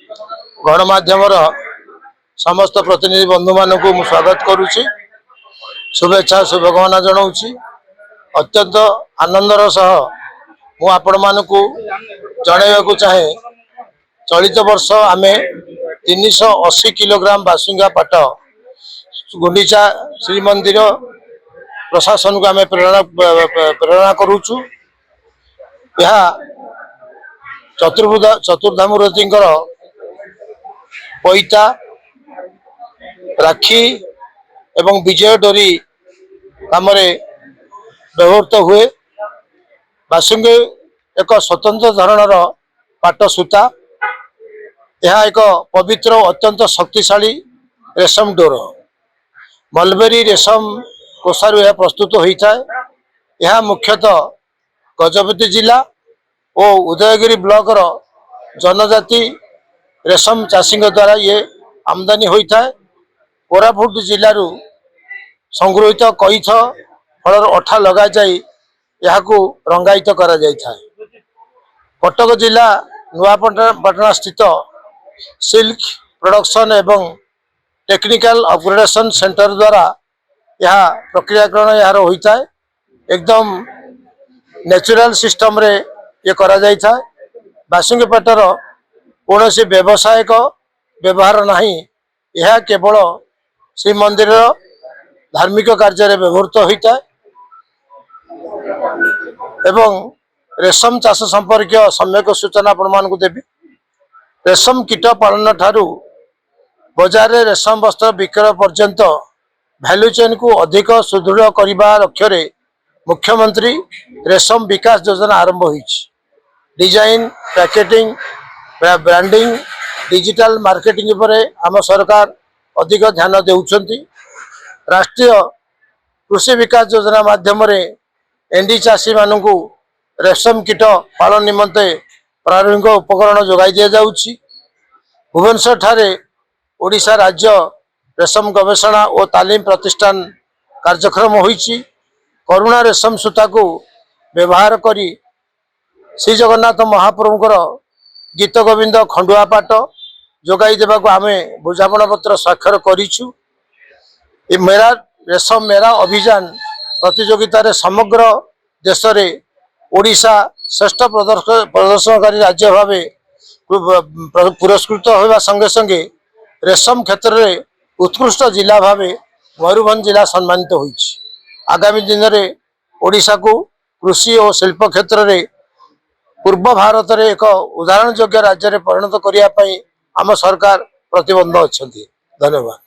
गणमाध्यम समस्त प्रतिनिधि बंधु मानक स्वागत करुच्ची शुभेच्छा शुभकामना जनाऊँगी। अत्यंत आनंदर सह मु आपण मानक जनवाक चाहे चलित वर्ष आम 380 किलोग्राम बासुंगा पाट गुंडीचा श्रीमंदिर प्रशासन को आम प्रेरणा करुचु। यह चतुर्धामूर्ति पैता राखी एवं विजय डोरी काम व्यवहृत हुए। बासुंगी एक स्वतंत्र धरणर पाट सूता। यह एक पवित्र अत्यंत शक्तिशाली रेशम डोर मलबेरी रेशम कोषारू यह प्रस्तुत होता है। यह मुख्यतः गजपति जिला और उदयगिरी ब्लॉक रो जनजाति रेशम चाषी द्वारा ये आमदानी होता है। कोरापुट जिलू संगृहित कईथ फल अठा लगा जाई यहाकू रंगायित करा जायथा है। कटक जिला नुआपटना स्थित सिल्क प्रोडक्शन एवं टेक्निकल अपग्रेडेशन सेंटर द्वारा यह प्रक्रियाकरण यार होता है। एकदम नेचुरल सिस्टम रे ये करा जायथा है। बासुंगी पाटर कौन सी व्यवसायिक व्यवहार नहीं। यह केवल श्रीमंदिर धार्मिक कार्य व्यवहृत होता है। एवं रेशम चाष संपर्क सम्यक सूचना आपण मान देवी। रेशम कीट पालन ठारू बाजार रे रेशम वस्त्र विक्रय पर्यंत भैल्यू चेन को अधिक सुदृढ़ करने लक्ष्य रे मुख्यमंत्री रेशम विकास योजना आरंभ हुई। Design packeting branding digital marketing पर आम सरकार अधिक ध्यान देउछंती। राष्ट्रीय कृषि विकास योजना माध्यम एंडी चाषी मानू रेशम कीट पालन निमंते प्रारंभिक उपकरण जोगाई दि जाउछि। भुवनेश्वर ठारे ओडिशा राज्य रेशम गवेषणा और तालीम प्रतिष्ठान कार्यक्रम होइछि। करुणा रेशम सूता को व्यवहार करी श्री जगन्नाथ महाप्रभुकर गीत गोविंद खंडुआ पाट जोगाई देवाक आमे बुझामणा पत्र स्वाक्षर करिछु। मेरा रेशम मेरा अभियान प्रतियोगिता रे समग्र देश रे ओडिशा श्रेष्ठ प्रदर्शनकारी राज्य भावे पुरस्कृत होगा संगे संगे रेशम क्षेत्र में उत्कृष्ट जिला भावे मयूरभंज जिला सम्मानित होइछि। आगामी दिन में ओडिशा को कृषि और शिल्प क्षेत्र में पूर्व भारत रे एक उदाहरण योग्य राज्य में परिणत करने आम सरकार प्रतिबद्ध अच्छा। धन्यवाद।